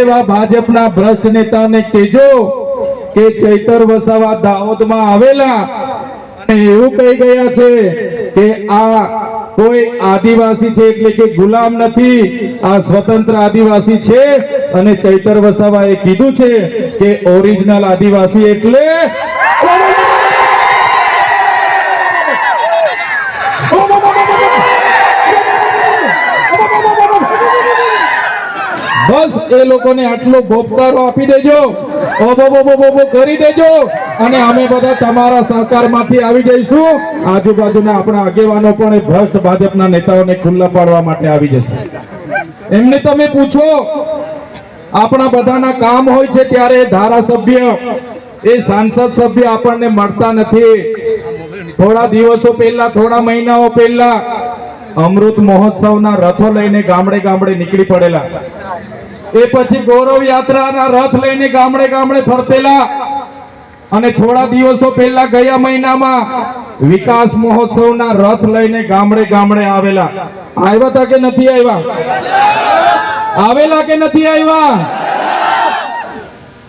એવા ભાજપના ભ્રષ્ટ નેતાને કહેજો કે ચૈતર વસાવા દાહોદમાં આવેલા અને એવું કહી ગયા છે કે આ કોઈ આદિવાસી છે એટલે કે ગુલામ નથી, આ સ્વતંત્ર આદિવાસી છે. અને ચૈતર વસાવાએ કીધું છે કે ઓરિજિનલ આદિવાસી એટલે બસ એ લોકોને આટલો ભોપકારો આપી દેજો, ઓબો કરી દેજો અને અમે બધા તમારા સહકારમાંથી આવી જઈશું. આજુબાજુના આપણા આગેવાનો પણ એ ભ્રષ્ટ ભાજપના નેતાઓને ખુલ્લા પાડવા માટે આવી જશે. એમને તમે પૂછો, આપણા બધાના કામ હોય છે ત્યારે ધારાસભ્ય એ સાંસદ સભ્ય આપણને મળતા નથી. થોડા દિવસો પહેલા, થોડા મહિનાઓ પહેલા અમૃત મહોત્સવના રથો લઈને ગામડે ગામડે નીકળી પડેલા. એ પછી ગૌરવ યાત્રાના રથ લઈને ગામડે ગામડે ફરતેલા. અને થોડા દિવસો પહેલા ગયા મહિનામાં વિકાસ મહોત્સવના રથ લઈને ગામડે ગામડે આવેલા. આવ્યા હતા કે નથી આવ્યા? આવેલા કે નથી આવ્યા?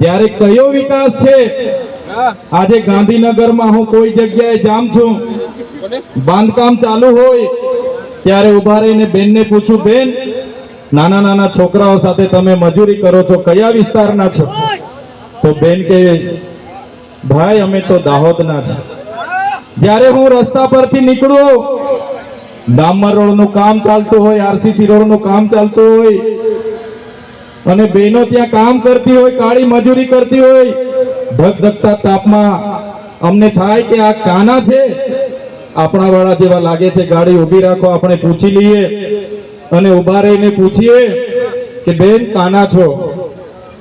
ત્યારે કયો વિકાસ છે? આજે ગાંધીનગરમાં હું કોઈ જગ્યાએ જામ છું, બાંધકામ ચાલુ હોય ત્યારે ઉભા રહીને બેનને પૂછું, બેન નાના નાના છોકરાઓ સાથે તમે મજૂરી કરો છો, કયા વિસ્તારના છો? તો બેન કે ભાઈ અમે તો દાહોદના છે. જ્યારે હું રસ્તા પરથી નીકળું, ડામર રોડનું કામ ચાલતું હોય, આરસીસી રોડનું કામ ચાલતું હોય અને બહેનો ત્યાં કામ કરતી હોય, કાળી મજૂરી કરતી હોય, ધગધગતા તાપમાં અમને થાય કે આ કાના છે, આપણા વાળા જેવા લાગે છે, ગાડી ઊભી રાખો, આપણે પૂછી લઈએ. અને ઉભા રહીને પૂછીએ કે બેન કાના છો,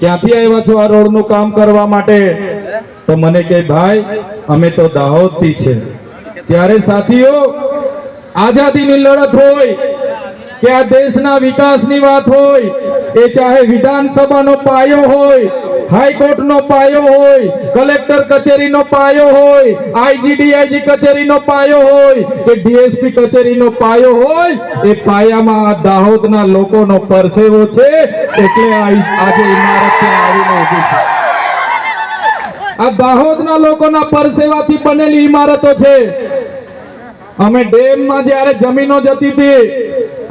ક્યાંથી આવ્યા છો આ રોડનું કામ કરવા માટે? તો મને કે ભાઈ અમે તો દાહોદથી છે. ત્યારે સાથીઓ, આઝાદીની લડત હોય કે આ દેશના વિકાસની વાત હોય, એ ચાહે વિધાનસભાનો પાયો હોય, હાઈકોર્ટનો પાયો હોય, કલેક્ટર કચેરીનો પાયો હોય, આઈજીડીઆઈજી કચેરીનો પાયો હોય કે ડીએસપી કચેરીનો પાયો હોય, એ પાયામાં આ દાહોદના લોકોનો પરસેવો છે. એટલે આજે ઇમારત ત્યાં આવીને ઊભી છે. આ દાહોદના લોકોના પરસેવાથી બનેલી ઇમારતો છે. અમે ડેમમાં જ્યારે જમીનો જતી હતી,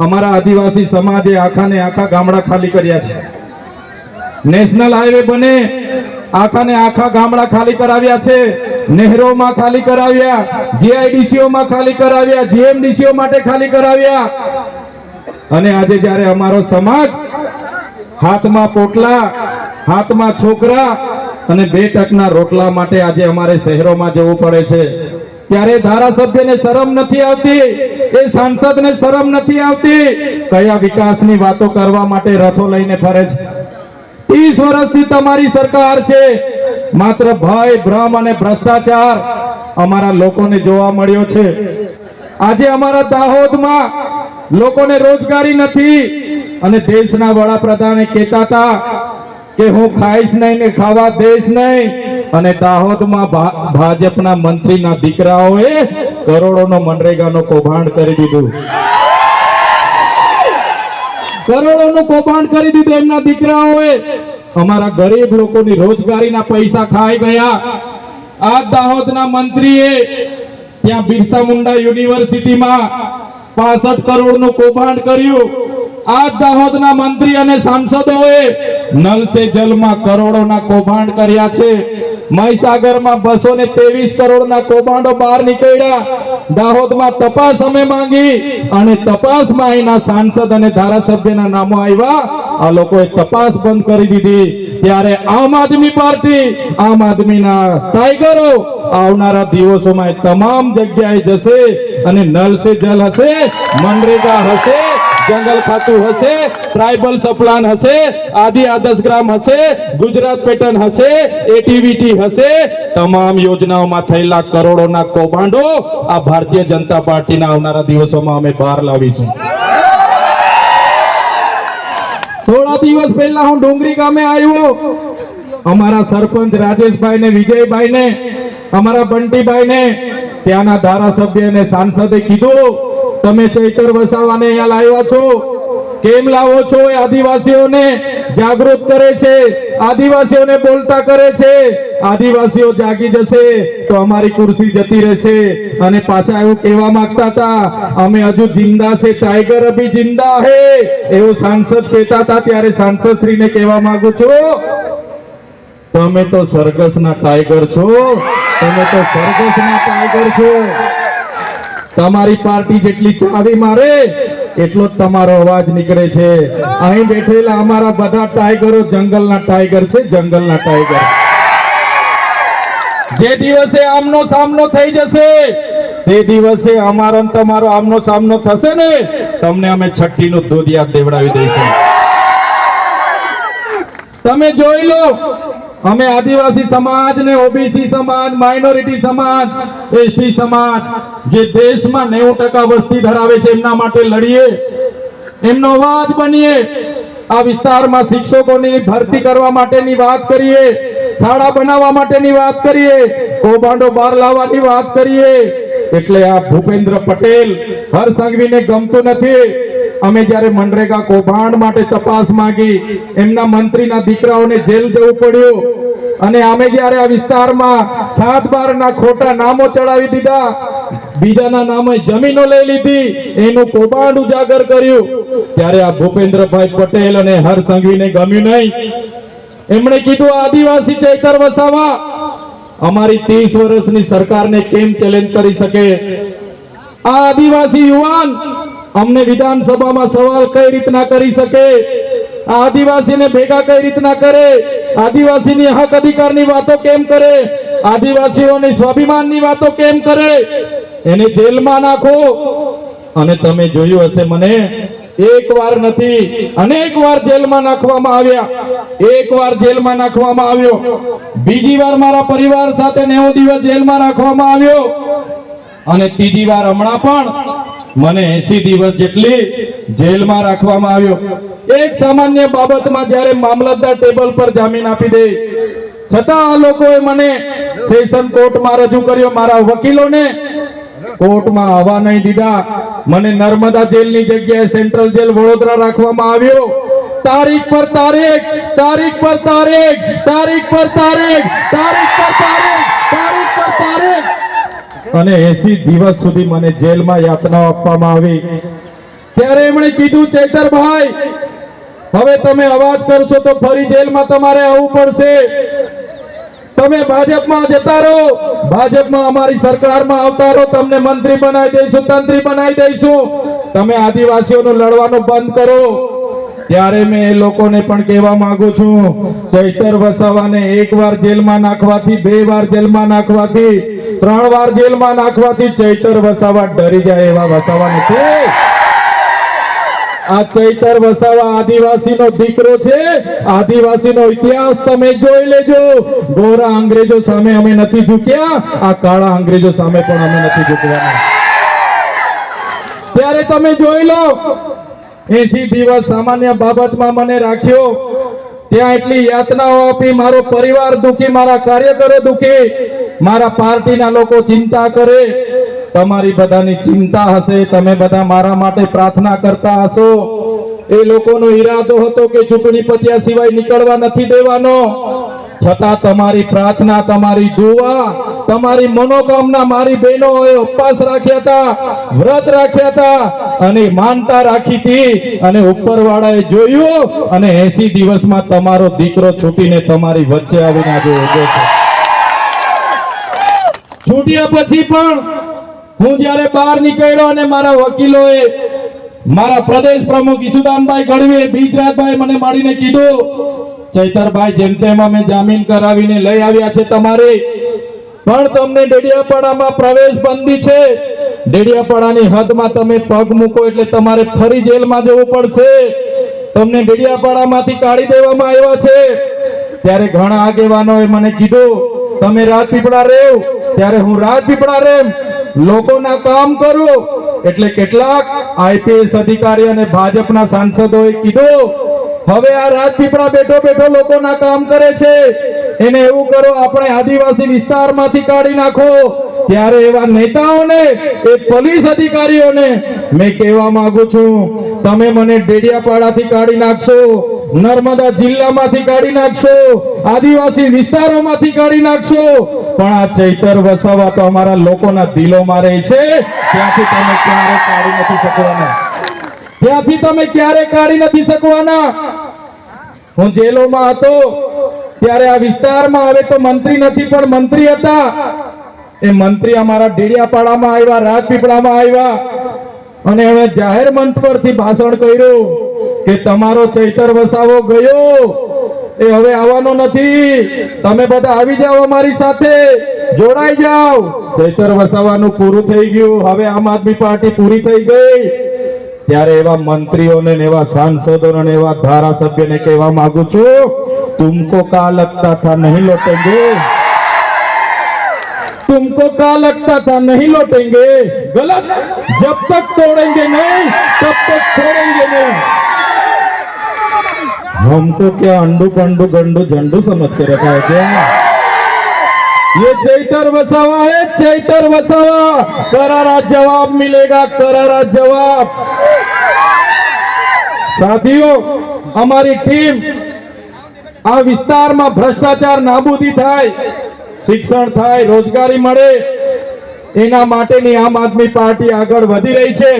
અમારા આદિવાસી સમાજે આખા ને આખા ગામડા ખાલી કર્યા છે. નેશનલ હાઈવે બને, આખા ને આખા ગામડા ખાલી કરાવ્યા છે. નહેરોમાં ખાલી કરાવ્યા, જીઆઈડીસીઓમાં ખાલી કરાવ્યા, જીએમડીસીઓ માટે ખાલી કરાવ્યા. અને આજે જ્યારે અમારો સમાજ હાથમાં પોટલા, હાથમાં છોકરા અને 2 ટકના રોટલા માટે આજે અમારે શહેરોમાં જવું પડે છે, ત્યારે ધારાસભ્યને શરમ નથી આવતી, એ સાંસદને શરમ નથી આવતી. કયા વિકાસની વાતો કરવા માટે રથો લઈને ફરે છે? 30 વર્ષથી તમારી સરકાર છે. માત્ર ભય, ભ્રમ અને ભ્રષ્ટાચાર અમારા લોકોને જોવા મળ્યો છે. આજે અમારા દાહોદમાં લોકોને રોજગારી નથી અને દેશના વડાપ્રધાને કહેતા હતા કે હું ખાઈશ નહીં ને ખાવા દઈશ નહીં. અને દાહોદમાં ભાજપના મંત્રીના દીકરાઓએ કરોડોનો મનરેગાનો કૌભાંડ કરી દીધું. કરોડોનું કૌભાંડ કરી દીધું એમના દીકરાઓએ. અમારા ગરીબ લોકોની રોજગારીના પૈસા ખાઈ ગયા. આ દાહોદના મંત્રીએ ત્યાં બિરસા મુંડા યુનિવર્સિટીમાં 65 કરોડનું કૌભાંડ કર્યું. આ દાહોદના મંત્રી અને સાંસદોએ નલ સે જલમાં કરોડોના કૌભાંડ કર્યા છે. મહીસાગરમાં 223 કરોડના કૌભાંડો બહાર નીકળ્યા. દાહોદમાં તપાસ અમે માંગી અને તપાસમાં અહીંના સાંસદ અને ધારાસભ્યના નામો આવ્યા. આ લોકોએ તપાસ બંધ કરી દીધી. ત્યારે આમ આદમી પાર્ટી, આમ આદમીના ટાઈગરો આવનારા દિવસોમાં તમામ જગ્યાએ જશે અને નલ સે જલ હશે, મનરેગા હશે, જંગલ ખાતું હશે, ટ્રાઇબલ સપ્લાન હશે, આદિ આદર્શ ગ્રામ હશે, ગુજરાત પેટર્ન હશે, એટીવીટી હશે. તમામ યોજનાઓમાં થયેલા કરોડોના કૌભાંડો આ ભારતીય જનતા પાર્ટીના આવનારા દિવસોમાં અમે બહાર લાવીશું. થોડા દિવસ પહેલા હું ડુંગરી ગામે આવ્યો. અમારા સરપંચ રાજેશભાઈ ને વિજયભાઈ ને, અમારા બંટીભાઈ ને, ત્યાંના ધારાસભ્ય અને સાંસદે કીધું તમે ચૈતર વસાવાને અહીંયા લાવ્યા છો, કેમ લાવો છો? એ આદિવાસીઓને જાગૃત કરે છે, આદિવાસીઓને બોલતા કરે છે. આદિવાસીઓ જાગી જશે તો અમારી ખુરશી જતી રહેશે. અને પાછા એવું કહેવા માંગતા હતા, અમે હજુ જિંદા છે, ટાઈગર અભી જિંદા હે, એવું સાંસદ કહેતા હતા. ત્યારે સાંસદ શ્રીને કહેવા માંગુ છું, તમે તો સરઘસના ટાઈગર છો, તમે તો સરઘસના ટાઈગર છો. તમારી પાર્ટી જેટલી ચાવી મારે એટલો જ તમારો અવાજ નીકળે છે. અહીં બેઠેલા અમારા બધા ટાઈગરો જંગલના ટાઈગર છે, જંગલના ટાઈગર. જે દિવસે આમનો સામનો થઈ જશે તે દિવસે અમારો ને તમારો આમનો સામનો થશે ને, તમને અમે છઠ્ઠીનું દૂધ યાદ દેવડાવી દઈશું. તમે જોઈ લો, અમે આદિવાસી સમાજ ને ઓબીસી સમાજ, માઇનોરિટી સમાજ, એસટી સમાજ જે દેશમાં 90% વસ્તી ધરાવે છે એમના માટે લડીએ, એમનો અવાજ બનીએ. આ વિસ્તારમાં શિક્ષકોની ભરતી કરવા માટેની વાત કરીએ, શાળા બનાવવા માટેની વાત કરીએ, કૌભાંડો બહાર લાવવાની વાત કરીએ. એટલે આ ભૂપેન્દ્ર પટેલ હરસંઘવીને ગમતું નથી. અમે જ્યારે મનરેગા કૌભાંડ માટે તપાસ માંગી, એમના મંત્રીના દીકરાઓને જેલ જવું પડ્યું. અને અમે જ્યારે આ વિસ્તારમાં 7/12ના ખોટા નામો ચડાવી દીધા, બીજાના નામે જમીનો લઈ લીધી, એનું કૌભાંડ ઉજાગર કર્યું, ત્યારે આ ભૂપેન્દ્રભાઈ પટેલ અને હરસંઘવીને ગમ્યું નહીં. એમણે કીધું, આદિવાસી ચૈતર વસાવા અમારી 30 વર્ષની સરકારને કેમ ચેલેન્જ કરી શકે? આ આદિવાસી યુવાન અમને વિધાનસભામાં સવાલ કઈ રીતના કરી શકે? આ આદિવાસીને ભેગા કઈ રીતના કરે? આદિવાસીની હક અધિકારની વાતો કેમ કરે? આદિવાસીઓની સ્વાભિમાનની વાતો કેમ કરે? એને જેલમાં નાખો. અને તમે જોયું હશે, મને એક વાર નથી અનેક વાર જેલમાં નાખવામાં આવ્યા. એક વાર જેલમાં નાખવામાં આવ્યો, બીજી વાર મારા પરિવાર સાથે 90 દિવસ જેલમાં રાખવામાં આવ્યો, અને ત્રીજી વાર હમણાં પણ મને 80 દિવસ જેટલી જેલમાં રાખવામાં આવ્યો. એક સામાન્ય બાબતમાં જ્યારે મામલતદાર ટેબલ પર જામીન આપી દે, છતાં આ લોકોએ મને સેશન કોર્ટમાં રજૂ કર્યો. મારા વકીલોને કોર્ટમાં આવવા નહીં દીધા. મને નર્મદા જેલની જગ્યાએ સેન્ટ્રલ જેલ વડોદરા રાખવામાં આવ્યો. તારીખ પર તારીખ, તારીખ પર તારીખ, તારીખ પર તારીખ, તારીખ પર તારીખ, તારીખ પર તારીખ, અને 80 દિવસ સુધી મને જેલમાં યાતનાઓ આપવામાં આવી. ત્યારે એમણે કીધું, ચૈતરભાઈ હવે તમે અવાજ કરશો તો ફરી જેલમાં તમારે આવવું પડશે. તમે ભાજપમાં જતા રહો, ભાજપમાં અમારી સરકારમાં આવતા રહો, તમને મંત્રી બનાવી દઈશું, તંત્રી બનાવી દઈશું. તમે આદિવાસીઓનું લડવાનું બંધ કરો. ત્યારે મેં એ લોકોને પણ કહેવા માંગુ છું, ચૈતર વસાવાને 1 વાર જેલમાં નાખવાથી, 2 વાર જેલમાં નાખવાથી, 3 વાર જેલમાં નાખવાથી ચૈતર વસાવા ડરી જાય એવા વસાવા નથી. આ ચૈતર વસાવા આદિવાસીનો દીકરો છે. આદિવાસીનો ઇતિહાસ તમે જોઈ લેજો. ગોરા અંગ્રેજો સામે અમે નથી ઝૂક્યા, આ કાળા અંગ્રેજો સામે પણ અમે નથી ઝૂકવાના. ત્યારે તમે જોઈ લો, 80 દિવસ સામાન્ય બાબતમાં મને રાખ્યો, ત્યાં એટલી યાતનાઓ આપી, મારો પરિવાર દુખી, મારા કાર્યકરો દુખી, મારા પાર્ટીના લોકો ચિંતા કરે. તમારી બધાની ચિંતા હશે, તમે બધા મારા માટે પ્રાર્થના કરતા હશો. એ લોકોનો ઈરાદો હતો કે ચૂંટણી પત્યા સિવાય નીકળવા નથી દેવાનો. છતાં તમારી પ્રાર્થના, તમારી દુઆ, તમારી મનોકામના મારી બહેનોએ ઉપવાસ રાખ્યા હતા, વ્રત રાખ્યા હતા, અને માનતા રાખી હતી, અને ઉપરવાળાએ જોયું, અને 80 દિવસમાં તમારો દીકરો છૂટીને તમારી વચ્ચે આવીને આજે ઉભો છે. છૂટ્યા પછી પણ હું જ્યારે બહાર નીકળ્યો, અને મારા વકીલોએ, મારા પ્રદેશ પ્રમુખ ઈસુદાનભાઈ ગઢવી, બીજરાજભાઈ મને મળીને કીધું, ચૈતરભાઈ જેમ તેમ અમે જામીન કરાવીને લઈ આવ્યા છે તમારે, પણ તમને ડેડિયાપાડામાં પ્રવેશ બંધી છે. ડેડિયાપાડાની હદમાં તમે પગ મૂકો એટલે તમારે ફરી જેલમાં જવું પડશે. તમને ડેડિયાપાડામાંથી કાઢી દેવામાં આવ્યા છે. ત્યારે ઘણા આગેવાનોએ મને કીધું, તમે રાજપીપળા રહેવ. ત્યારે હું રાજપીપળા રેમ, લોકોના કામ કરું. એટલે કેટલાક આઈપીએસ અધિકારી અને ભાજપના સાંસદોએ કીધું, હવે આ રાજપીપળા બેઠો બેઠો લોકોના કામ કરે છે, એને એવું કરો, આપણે આદિવાસી વિસ્તારમાંથી કાઢી નાખો, ત્યારે એવા નેતાઓને, એ પોલીસ અધિકારીઓને મેં કહેવા માંગુ છું, તમે મને ડેડિયાપાડાથી કાઢી નાખશો, નર્મદા જિલ્લામાંથી કાઢી નાખશો, આદિવાસી વિસ્તારોમાંથી કાઢી નાખશો, પણ આ ચૈતર વસાવા તો અમારા લોકોના દિલોમાં રહે છે. ત્યાંથી તમે ક્યારે કાઢી નથી શકવાના. ત્યાંથી તમે ક્યારે કાઢી નથી શકવાના. હું જેલોમાં હતો ત્યારે આ વિસ્તારમાં, હવે તો મંત્રી નથી પણ મંત્રી હતા, એ મંત્રી અમારા ડેડિયાપાડામાં આવ્યા, રાજપીપળામાં આવ્યા અને હવે જાહેર મંચ પરથી ભાષણ કર્યું કે તમારો ચૈતર વસાવો ગયો, એ હવે આવવાનો નથી, તમે બધા આવી જાઓ, અમારી સાથે જોડાઈ જાઓ. ચૈતર વસાવાનું પૂરું થઈ ગયું, હવે આમ આદમી પાર્ટી પૂરી થઈ ગઈ. ત્યારે એવા મંત્રીઓને, એવા સાંસદોને, એવા ધારાસભ્યને કહેવા માંગુ છું, तुमको का लगता था नहीं लौटेंगे, तुमको का लगता था नहीं लौटेंगे, गलत. जब तक तोड़ेंगे नहीं तब तक छोड़ेंगे नहीं. हमको क्या अंडू पंडू गंडू झंडू समझ के रखा है क्या? ये चैतर वसावा है, चैतर वसावा. करारा जवाब मिलेगा, करारा जवाब. साथियों, हमारी टीम આ વિસ્તારમાં ભ્રષ્ટાચાર નાબૂદી થાય, શિક્ષણ થાય, રોજગારી મળે, એના માટેની આમ આદમી પાર્ટી આગળ વધી રહી છે.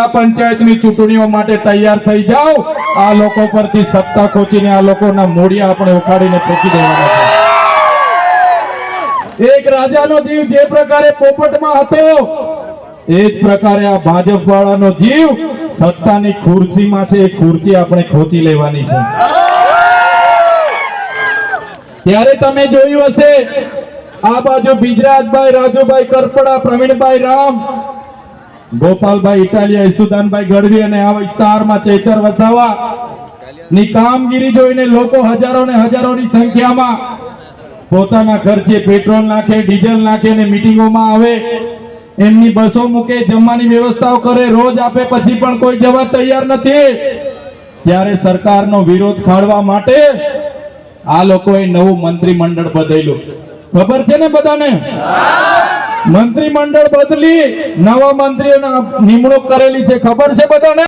આ પંચાયતની ચૂંટણીઓ માટે તૈયાર થઈ જાઓ. આ લોકો પરથી સત્તા ખોચીને આ લોકોના મૂળિયા આપણે ઉખાડીને ફેંકી દેવાના છે. એક રાજાનો જીવ જે પ્રકારે પોપટમાં હતો, એ જ પ્રકારે આ ભાજપ વાળાનો જીવ સત્તાની ખુરશીમાં છે. એ ખુરશી આપણે ખોચી લેવાની છે. ત્યારે તમે જોયું હશે, આ બાજુ બિજરાજભાઈ, રાજુભાઈ કરપડા, પ્રવીણભાઈ રામ, ગોપાલભાઈ ઇટાલિયા, ઈસુદાનભાઈ ગઢવી અને આ વિસ્તારમાં ચૈતર વસાવા ની કામગીરી જોઈને લોકો હજારો ને હજારોની સંખ્યામાં પોતાના ખર્ચે પેટ્રોલ નાખે, ડીઝલ નાખે અને મીટિંગોમાં આવે, એમની બસો મૂકે, જમવાની વ્યવસ્થાઓ કરે, રોજ આપે, પછી પણ કોઈ જવા તૈયાર નથી. ત્યારે સરકારનો વિરોધ ખાળવા માટે આ લોકોએ નવું મંત્રીમંડળ બદલ્યું. ખબર છે ને બધાને? મંત્રીમંડળ બદલી નવા મંત્રીઓના નિમણૂક કરેલી છે. ખબર છે બધાને?